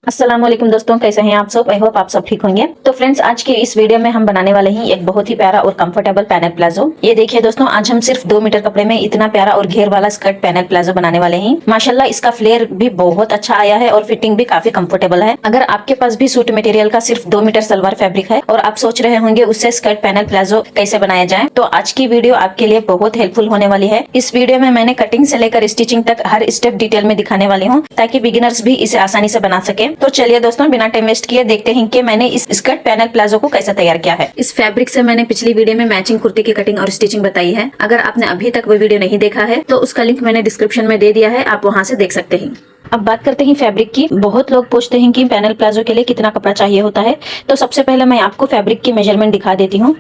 अस्सलाम वालेकुम दोस्तों, कैसे हैं आप सब। आई होप आप सब ठीक होंगे। तो फ्रेंड्स, आज की इस वीडियो में हम बनाने वाले हैं एक बहुत ही प्यारा और कंफर्टेबल पैनल प्लाजो। ये देखिए दोस्तों, आज हम सिर्फ 2 मीटर कपड़े में इतना प्यारा और घेर वाला स्कर्ट पैनल प्लाजो बनाने वाले हैं। माशाल्लाह इसका फ्लेयर भी बहुत अच्छा आया है और फिटिंग भी काफी कंफर्टेबल है। अगर आपके पास भी सूट मटेरियल का सिर्फ 2 मीटर सलवार फैब्रिक है और आप सोच रहे होंगे उससे स्कर्ट पैनल प्लाजो कैसे बनाया जाए, तो आज की वीडियो आपके लिए बहुत हेल्पफुल होने वाली है। इस वीडियो में मैंने कटिंग से लेकर स्टिचिंग तक हर स्टेप डिटेल में दिखाने वाली हूँ, ताकि बिगिनर्स भी इसे आसानी से बना सके। तो चलिए दोस्तों, बिना टाइम वेस्ट किए देखते हैं कि मैंने इस स्कर्ट पैनल प्लाजो को कैसे तैयार किया है। इस फैब्रिक से मैंने पिछली वीडियो में मैचिंग कुर्ती की कटिंग और स्टिचिंग बताई है। अगर आपने अभी तक वो वीडियो नहीं देखा है तो उसका लिंक मैंने डिस्क्रिप्शन में दे दिया है, आप वहां से देख सकते हैं। अब बात करते हैं फैब्रिक की। बहुत लोग पूछते हैं कि पैनल प्लाजो के लिए कितना कपड़ा चाहिए होता है, तो सबसे पहले मैं आपको फैब्रिक की मेजरमेंट दिखा देती हूँ।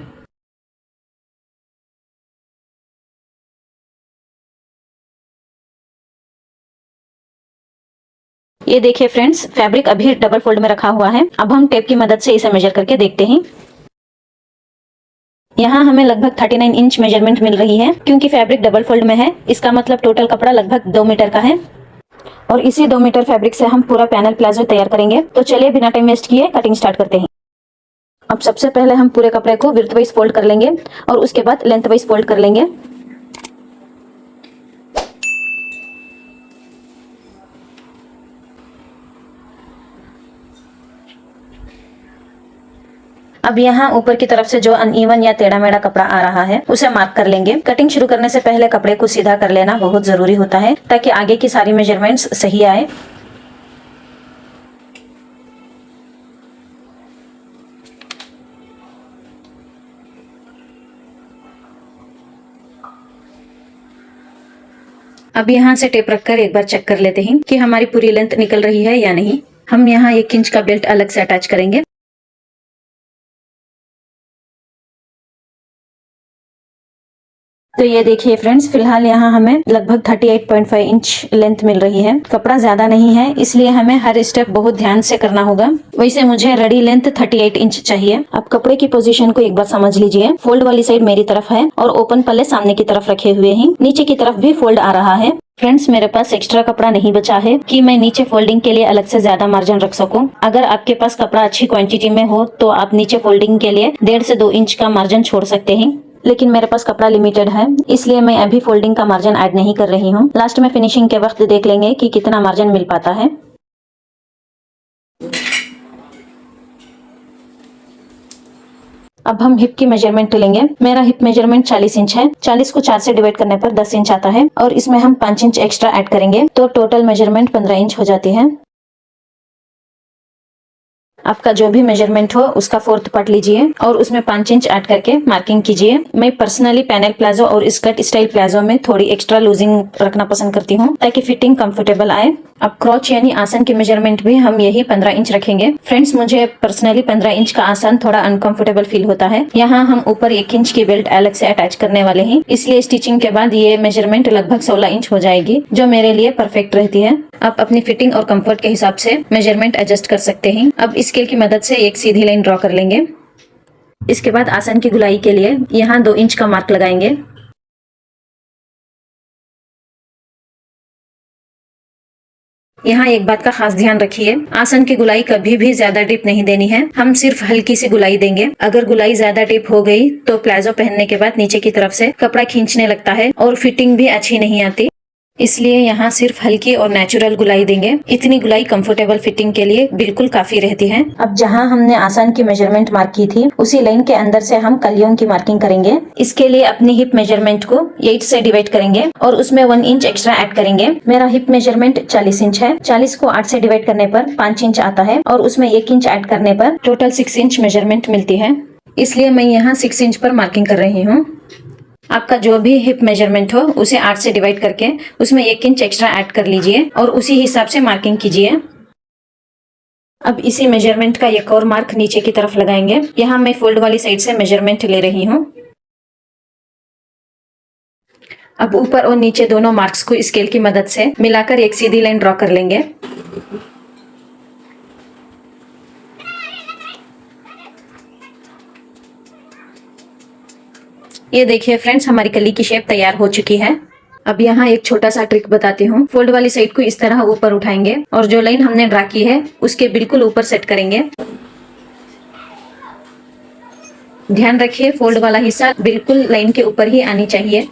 ये देखिए फ्रेंड्स, फैब्रिक अभी डबल फोल्ड में रखा हुआ है। अब हम टेप की मदद से इसे मेजर करके देखते हैं। यहाँ हमें लगभग 39 इंच मेजरमेंट मिल रही है। क्योंकि फैब्रिक डबल फोल्ड में है, इसका मतलब टोटल कपड़ा लगभग 2 मीटर का है। और इसी 2 मीटर फैब्रिक से हम पूरा पैनल प्लाजो तैयार करेंगे। तो चलिए बिना टाइम वेस्ट किए कटिंग स्टार्ट करते हैं। अब सबसे पहले हम पूरे कपड़े को विड्थ वाइज फोल्ड कर लेंगे और उसके बाद लेंथ वाइज फोल्ड कर लेंगे। अब यहाँ ऊपर की तरफ से जो अनइवन या टेढ़ा मेढ़ा कपड़ा आ रहा है उसे मार्क कर लेंगे। कटिंग शुरू करने से पहले कपड़े को सीधा कर लेना बहुत जरूरी होता है, ताकि आगे की सारी मेजरमेंट्स सही आए। अब यहाँ से टेप रखकर एक बार चेक कर लेते हैं कि हमारी पूरी लेंथ निकल रही है या नहीं। हम यहाँ 1 इंच का बेल्ट अलग से अटैच करेंगे। तो ये देखिए फ्रेंड्स, फिलहाल यहाँ हमें लगभग 38.5 इंच लेंथ मिल रही है। कपड़ा ज्यादा नहीं है, इसलिए हमें हर स्टेप बहुत ध्यान से करना होगा। वैसे मुझे रेडी लेंथ 38 इंच चाहिए। अब कपड़े की पोजीशन को एक बार समझ लीजिए। फोल्ड वाली साइड मेरी तरफ है और ओपन पल्ले सामने की तरफ रखे हुए हैं। नीचे की तरफ भी फोल्ड आ रहा है। फ्रेंड्स, मेरे पास एक्स्ट्रा कपड़ा नहीं बचा है कि मैं नीचे फोल्डिंग के लिए अलग से ज्यादा मार्जिन रख सकूं। अगर आपके पास कपड़ा अच्छी क्वांटिटी में हो तो आप नीचे फोल्डिंग के लिए 1.5 से 2 इंच का मार्जिन छोड़ सकते हैं। लेकिन मेरे पास कपड़ा लिमिटेड है, इसलिए मैं अभी फोल्डिंग का मार्जिन ऐड नहीं कर रही हूँ। लास्ट में फिनिशिंग के वक्त देख लेंगे कि कितना मार्जिन मिल पाता है। अब हम हिप की मेजरमेंट लेंगे। मेरा हिप मेजरमेंट 40 इंच है। 40 को 4 से डिवाइड करने पर 10 इंच आता है और इसमें हम 5 इंच एक्स्ट्रा ऐड करेंगे तो टोटल मेजरमेंट 15 इंच हो जाती है। आपका जो भी मेजरमेंट हो उसका 4th पार्ट लीजिए और उसमें 5 इंच ऐड करके मार्किंग कीजिए। मैं पर्सनली पैनल प्लाजो और स्कर्ट स्टाइल प्लाजो में थोड़ी एक्स्ट्रा लूजिंग रखना पसंद करती हूँ, ताकि फिटिंग कंफर्टेबल आए। अब क्रॉच यानी आसन की मेजरमेंट भी हम यही 15 इंच रखेंगे। फ्रेंड्स, मुझे पर्सनली 15 इंच का आसन थोड़ा अनकंफर्टेबल फील होता है। यहाँ हम ऊपर 1 इंच की बेल्ट अलग से अटैच करने वाले हैं, इसलिए स्टिचिंग के बाद ये मेजरमेंट लगभग 16 इंच हो जाएगी, जो मेरे लिए परफेक्ट रहती है। आप अपनी फिटिंग और कंफर्ट के हिसाब से मेजरमेंट एडजस्ट कर सकते हैं। अब स्केल की मदद से एक सीधी लाइन ड्रॉ कर लेंगे। इसके बाद आसन की गुलाई के लिए यहाँ 2 इंच का मार्क लगाएंगे। यहाँ एक बात का खास ध्यान रखिए, आसन की गुलाई कभी भी ज्यादा डीप नहीं देनी है। हम सिर्फ हल्की सी गुलाई देंगे। अगर गुलाई ज्यादा डीप हो गई तो प्लाजो पहनने के बाद नीचे की तरफ से कपड़ा खींचने लगता है और फिटिंग भी अच्छी नहीं आती। इसलिए यहाँ सिर्फ हल्की और नेचुरल गुलाई देंगे। इतनी गुलाई कंफर्टेबल फिटिंग के लिए बिल्कुल काफी रहती है। अब जहाँ हमने आसान की मेजरमेंट मार्क की थी, उसी लाइन के अंदर से हम कलियों की मार्किंग करेंगे। इसके लिए अपनी हिप मेजरमेंट को 8 से डिवाइड करेंगे और उसमें 1 इंच एक्स्ट्रा ऐड करेंगे। मेरा हिप मेजरमेंट 40 इंच है। 40 को 8 से डिवाइड करने पर 5 इंच आता है और उसमें 1 इंच ऐड करने पर टोटल 6 इंच मेजरमेंट मिलती है। इसलिए मैं यहाँ 6 इंच पर मार्किंग कर रही हूँ। आपका जो भी हिप मेजरमेंट हो उसे 8 से डिवाइड करके उसमें 1 इंच एक्स्ट्रा ऐड कर लीजिए और उसी हिसाब से मार्किंग कीजिए। अब इसी मेजरमेंट का एक और मार्क नीचे की तरफ लगाएंगे। यहाँ मैं फोल्ड वाली साइड से मेजरमेंट ले रही हूँ। अब ऊपर और नीचे दोनों मार्क्स को स्केल की मदद से मिलाकर एक सीधी लाइन ड्रॉ कर लेंगे। ये देखिए फ्रेंड्स, हमारी कली की शेप तैयार हो चुकी है। अब यहाँ एक छोटा सा ट्रिक बताती हूँ। फोल्ड वाली साइड को इस तरह ऊपर उठाएंगे और जो लाइन हमने ड्रा की है उसके बिल्कुल ऊपर सेट करेंगे। ध्यान रखिए फोल्ड वाला हिस्सा बिल्कुल लाइन के ऊपर ही आनी चाहिए।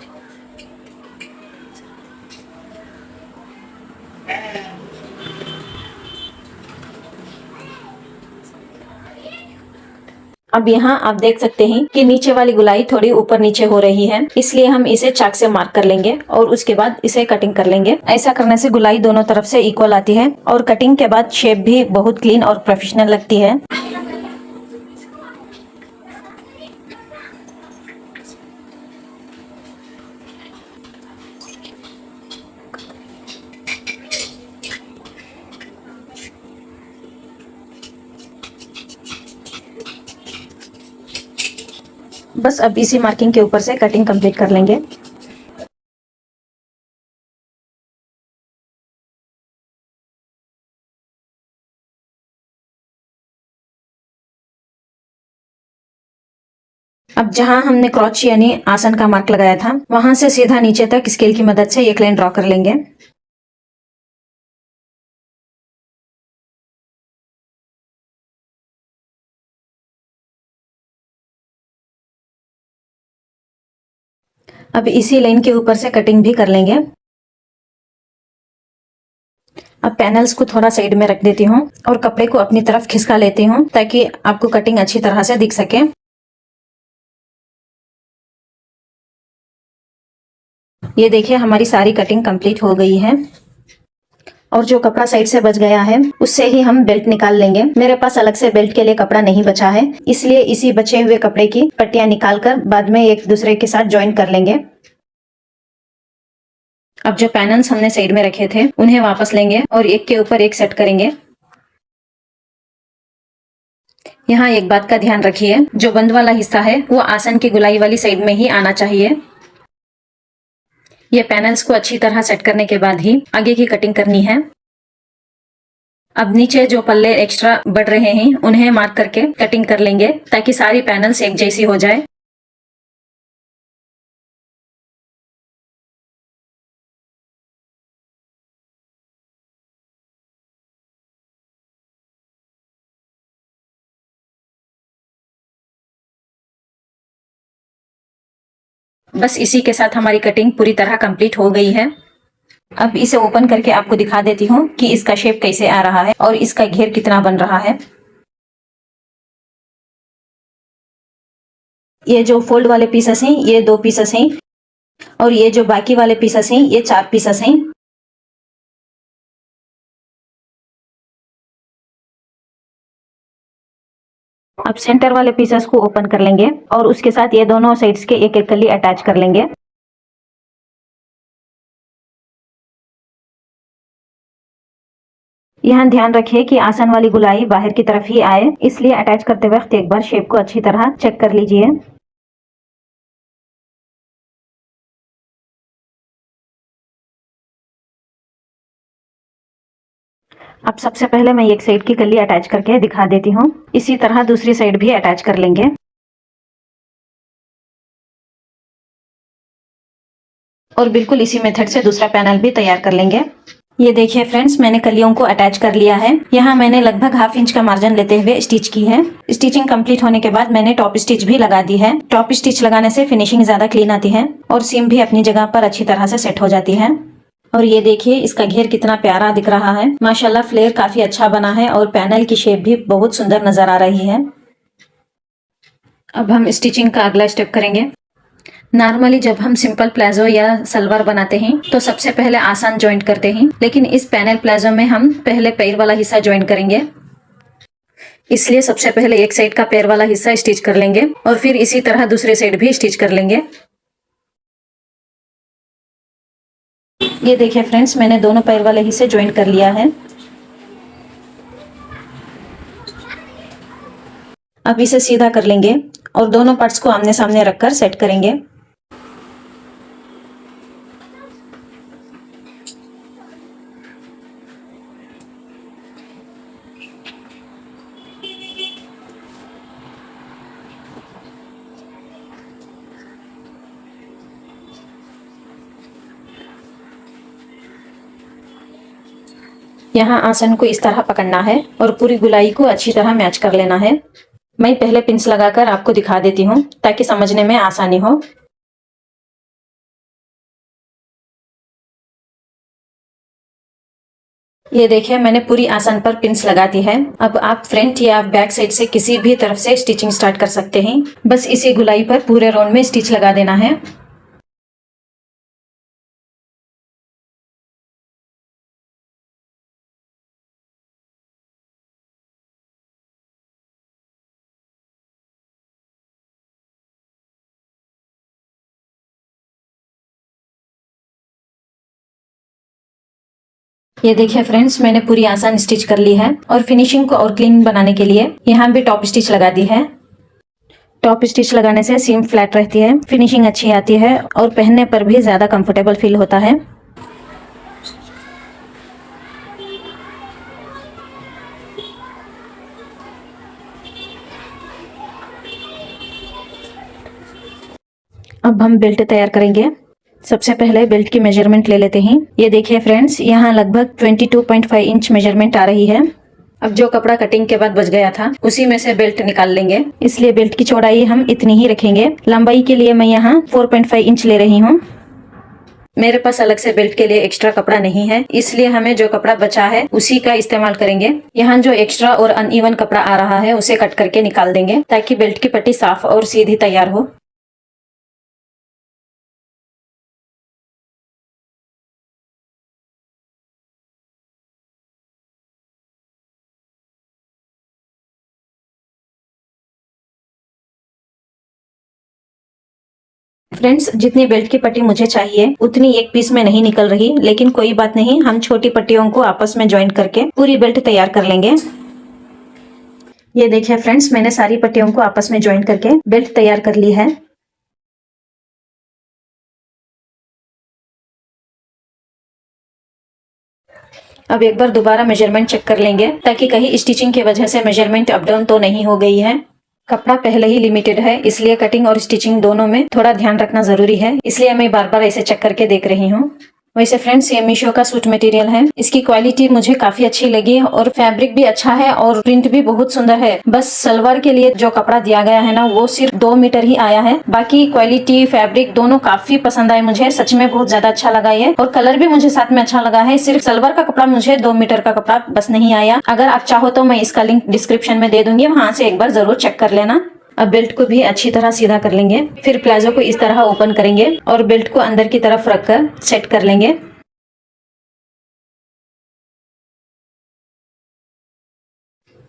अब यहाँ आप देख सकते हैं कि नीचे वाली गुलाई थोड़ी ऊपर नीचे हो रही है, इसलिए हम इसे चाक से मार्क कर लेंगे और उसके बाद इसे कटिंग कर लेंगे। ऐसा करने से गुलाई दोनों तरफ से इक्वल आती है और कटिंग के बाद शेप भी बहुत क्लीन और प्रोफेशनल लगती है। बस अब इसी मार्किंग के ऊपर से कटिंग कंप्लीट कर लेंगे। अब जहां हमने क्रॉच यानी आसन का मार्क लगाया था वहां से सीधा नीचे तक स्केल की मदद से एक लाइन ड्रॉ कर लेंगे। अब इसी लाइन के ऊपर से कटिंग भी कर लेंगे। अब पैनल्स को थोड़ा साइड में रख देती हूँ और कपड़े को अपनी तरफ खिसका लेती हूँ ताकि आपको कटिंग अच्छी तरह से दिख सके। ये देखिए हमारी सारी कटिंग कंप्लीट हो गई है और जो कपड़ा साइड से बच गया है उससे ही हम बेल्ट निकाल लेंगे। मेरे पास अलग से बेल्ट के लिए कपड़ा नहीं बचा है, इसलिए इसी बचे हुए कपड़े की पट्टियां निकालकर बाद में एक दूसरे के साथ ज्वाइन कर लेंगे। अब जो पैनल्स हमने साइड में रखे थे उन्हें वापस लेंगे और एक के ऊपर एक सेट करेंगे। यहाँ एक बात का ध्यान रखिए, जो बंद वाला हिस्सा है वो आसन की गुलाई वाली साइड में ही आना चाहिए। ये पैनल्स को अच्छी तरह सेट करने के बाद ही आगे की कटिंग करनी है। अब नीचे जो पल्ले एक्स्ट्रा बढ़ रहे हैं उन्हें मार्क करके कटिंग कर लेंगे ताकि सारी पैनल्स एक जैसी हो जाए। बस इसी के साथ हमारी कटिंग पूरी तरह कंप्लीट हो गई है। अब इसे ओपन करके आपको दिखा देती हूँ कि इसका शेप कैसे आ रहा है और इसका घेर कितना बन रहा है। ये जो फोल्ड वाले पीसेस हैं ये 2 पीसेस हैं और ये जो बाकी वाले पीसेस हैं ये 4 पीसेस हैं। अब सेंटर वाले पीसेस को ओपन कर लेंगे और उसके साथ ये दोनों साइड्स के एक एक कली अटैच कर लेंगे। यहाँ ध्यान रखिए कि आसन वाली गुलाई बाहर की तरफ ही आए, इसलिए अटैच करते वक्त एक बार शेप को अच्छी तरह चेक कर लीजिए। अब सबसे पहले मैं एक साइड की कली अटैच करके दिखा देती हूँ। इसी तरह दूसरी साइड भी अटैच कर लेंगे। और बिल्कुल इसी मेथड से दूसरा पैनल भी तैयार कर लेंगे। ये देखिए फ्रेंड्स, मैंने कलियों को अटैच कर लिया है। यहाँ मैंने लगभग ½ इंच का मार्जिन लेते हुए स्टिच की है। स्टिचिंग कंप्लीट होने के बाद मैंने टॉप स्टिच भी लगा दी है। टॉप स्टिच लगाने से फिनिशिंग ज्यादा क्लीन आती है और सीम भी अपनी जगह पर अच्छी तरह से सेट हो जाती है। और ये देखिए इसका घेर कितना प्यारा दिख रहा है। माशाल्लाह फ्लेयर काफी अच्छा बना है और पैनल की शेप भी बहुत सुंदर नजर आ रही है। अब हम स्टिचिंग का अगला स्टेप करेंगे। नॉर्मली जब हम सिंपल प्लाजो या सलवार बनाते हैं तो सबसे पहले आसान ज्वाइंट करते हैं, लेकिन इस पैनल प्लाजो में हम पहले पैर वाला हिस्सा ज्वाइंट करेंगे। इसलिए सबसे पहले एक साइड का पैर वाला हिस्सा स्टिच कर लेंगे और फिर इसी तरह दूसरे साइड भी स्टिच कर लेंगे। ये देखिए फ्रेंड्स, मैंने दोनों पैर वाले हिस्से ज्वाइंट कर लिया है। अब इसे सीधा कर लेंगे और दोनों पार्ट्स को आमने सामने रखकर सेट करेंगे। यहाँ आसन को इस तरह पकड़ना है और पूरी गुलाई को अच्छी तरह मैच कर लेना है। मैं पहले पिंस लगाकर आपको दिखा देती हूँ ताकि समझने में आसानी हो। ये देखिए मैंने पूरी आसन पर पिंस लगा दी है। अब आप फ्रंट या बैक साइड से किसी भी तरफ से स्टिचिंग स्टार्ट कर सकते हैं। बस इसी गुलाई पर पूरे राउंड में स्टिच लगा देना है। ये देखिए फ्रेंड्स, मैंने पूरी आसान स्टिच कर ली है और फिनिशिंग को और क्लीन बनाने के लिए यहाँ भी टॉप स्टिच लगा दी है। टॉप स्टिच लगाने से सीम फ्लैट रहती है, फिनिशिंग अच्छी आती है और पहनने पर भी ज्यादा कंफर्टेबल फील होता है। अब हम बेल्ट तैयार करेंगे। सबसे पहले बेल्ट की मेजरमेंट ले लेते हैं। ये देखिए फ्रेंड्स, यहाँ लगभग 22.5 इंच मेजरमेंट आ रही है। अब जो कपड़ा कटिंग के बाद बच गया था उसी में से बेल्ट निकाल लेंगे, इसलिए बेल्ट की चौड़ाई हम इतनी ही रखेंगे। लंबाई के लिए मैं यहाँ 4.5 इंच ले रही हूँ। मेरे पास अलग से बेल्ट के लिए एक्स्ट्रा कपड़ा नहीं है, इसलिए हमें जो कपड़ा बचा है उसी का इस्तेमाल करेंगे। यहाँ जो एक्स्ट्रा और अनइवन कपड़ा आ रहा है उसे कट करके निकाल देंगे ताकि बेल्ट की पट्टी साफ और सीधी तैयार हो। फ्रेंड्स, जितनी बेल्ट की पट्टी मुझे चाहिए उतनी एक पीस में नहीं निकल रही, लेकिन कोई बात नहीं, हम छोटी पट्टियों को आपस में ज्वाइन करके पूरी बेल्ट तैयार कर लेंगे। ये देखिए फ्रेंड्स, मैंने सारी पट्टियों को आपस में ज्वाइन करके बेल्ट तैयार कर ली है। अब एक बार दोबारा मेजरमेंट चेक कर लेंगे ताकि कहीं स्टिचिंग की वजह से मेजरमेंट अप डाउन तो नहीं हो गई है। कपड़ा पहले ही लिमिटेड है, इसलिए कटिंग और स्टिचिंग दोनों में थोड़ा ध्यान रखना जरूरी है, इसलिए मैं बार बार ऐसे चेक करके देख रही हूँ। वैसे फ्रेंड्स, ये मीशो का सूट मटेरियल है, इसकी क्वालिटी मुझे काफी अच्छी लगी और फैब्रिक भी अच्छा है और प्रिंट भी बहुत सुंदर है। बस सलवार के लिए जो कपड़ा दिया गया है ना वो सिर्फ 2 मीटर ही आया है, बाकी क्वालिटी फैब्रिक दोनों काफी पसंद आए मुझे। सच में बहुत ज्यादा अच्छा लगा ये, और कलर भी मुझे साथ में अच्छा लगा है। सिर्फ सलवार का कपड़ा मुझे 2 मीटर का कपड़ा बस नहीं आया। अगर आप चाहो तो मैं इसका लिंक डिस्क्रिप्शन में दे दूंगी, वहां से एक बार जरूर चेक कर लेना। अब बेल्ट को भी अच्छी तरह सीधा कर लेंगे, फिर प्लाजो को इस तरह ओपन करेंगे और बेल्ट को अंदर की तरफ रखकर सेट कर लेंगे।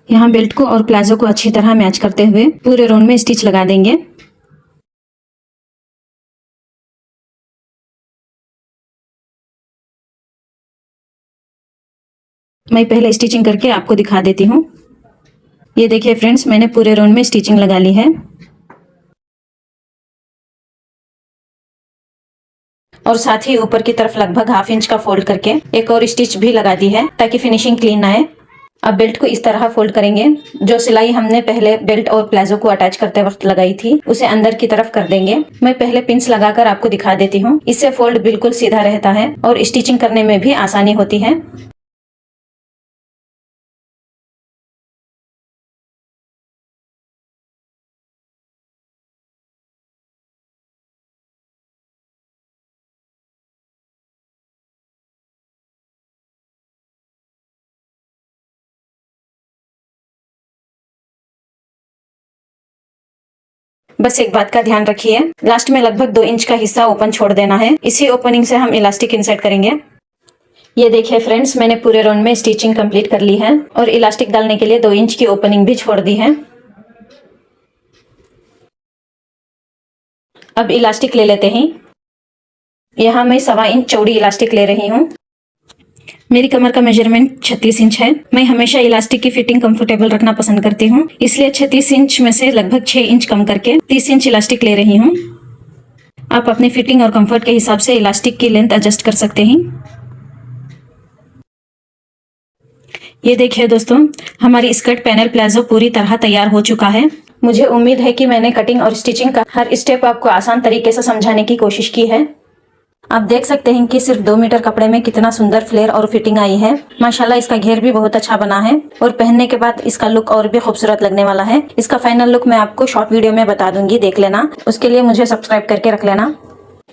यहाँ बेल्ट को और प्लाजो को अच्छी तरह मैच करते हुए पूरे राउंड में स्टिच लगा देंगे। मैं पहले स्टिचिंग करके आपको दिखा देती हूँ। ये देखिए फ्रेंड्स, मैंने पूरे राउंड में स्टिचिंग लगा ली है और साथ ही ऊपर की तरफ लगभग ½ इंच का फोल्ड करके एक और स्टिच भी लगा दी है ताकि फिनिशिंग क्लीन आए। अब बेल्ट को इस तरह फोल्ड करेंगे। जो सिलाई हमने पहले बेल्ट और प्लाजो को अटैच करते वक्त लगाई थी उसे अंदर की तरफ कर देंगे। मैं पहले पिंस लगाकर आपको दिखा देती हूँ, इससे फोल्ड बिल्कुल सीधा रहता है और स्टिचिंग करने में भी आसानी होती है। बस एक बात का ध्यान रखिए, लास्ट में लगभग 2 इंच का हिस्सा ओपन छोड़ देना है। इसी ओपनिंग से हम इलास्टिक इंसर्ट करेंगे। ये देखिए फ्रेंड्स, मैंने पूरे राउंड में स्टिचिंग कंप्लीट कर ली है और इलास्टिक डालने के लिए 2 इंच की ओपनिंग भी छोड़ दी है। अब इलास्टिक ले लेते हैं। यहाँ मैं 1.25 इंच चौड़ी इलास्टिक ले रही हूँ। मेरी कमर का मेजरमेंट 36 इंच है। मैं हमेशा इलास्टिक की फिटिंग कंफर्टेबल रखना पसंद करती हूँ, इसलिए 36 इंच में से लगभग 6 इंच कम करके 30 इंच इलास्टिक ले रही हूँ। आप अपनी फिटिंग और कंफर्ट के हिसाब से इलास्टिक की लेंथ एडजस्ट कर सकते हैं। ये देखिए दोस्तों, हमारी स्कर्ट पैनल प्लाजो पूरी तरह तैयार हो चुका है। मुझे उम्मीद है कि मैंने कटिंग और स्टिचिंग का हर स्टेप आपको आसान तरीके से समझाने की कोशिश की है। आप देख सकते हैं कि सिर्फ 2 मीटर कपड़े में कितना सुंदर फ्लेयर और फिटिंग आई है। माशाल्लाह इसका घेर भी बहुत अच्छा बना है और पहनने के बाद इसका लुक और भी खूबसूरत लगने वाला है। इसका फाइनल लुक मैं आपको शॉर्ट वीडियो में बता दूंगी, देख लेना। उसके लिए मुझे सब्सक्राइब करके रख लेना।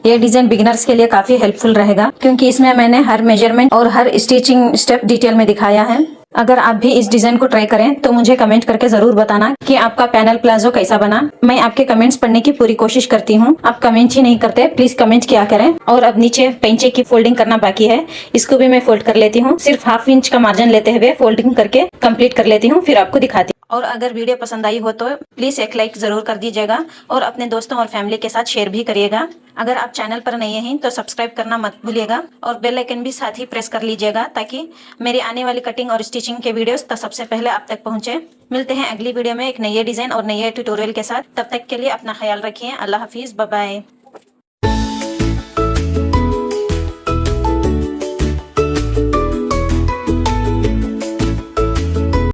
ये डिजाइन बिगिनर्स के लिए काफी हेल्पफुल रहेगा क्योंकि इसमें मैंने हर मेजरमेंट और हर स्टिचिंग स्टेप डिटेल में दिखाया है। अगर आप भी इस डिजाइन को ट्राई करें तो मुझे कमेंट करके जरूर बताना कि आपका पैनल प्लाजो कैसा बना। मैं आपके कमेंट्स पढ़ने की पूरी कोशिश करती हूँ। आप कमेंट ही नहीं करते, प्लीज कमेंट किया करें। और अब नीचे पेंचे की फोल्डिंग करना बाकी है, इसको भी मैं फोल्ड कर लेती हूँ। सिर्फ ½ इंच का मार्जिन लेते हुए फोल्डिंग करके कंप्लीट कर लेती हूँ, फिर आपको दिखाती हूँ। और अगर वीडियो पसंद आई हो तो प्लीज एक लाइक जरूर कर दीजिएगा और अपने दोस्तों और फैमिली के साथ शेयर भी करिएगा। अगर आप चैनल पर नए हैं तो सब्सक्राइब करना मत भूलिएगा और बेल आइकन भी साथ ही प्रेस कर लीजिएगा ताकि मेरी आने वाली कटिंग और स्टिचिंग के वीडियोस सबसे पहले आप तक पहुंचे। मिलते हैं अगली वीडियो में एक नए डिजाइन और नए ट्यूटोरियल के साथ। तब तक के लिए अपना ख्याल रखिए। अल्लाह हाफिज, बाय बाय।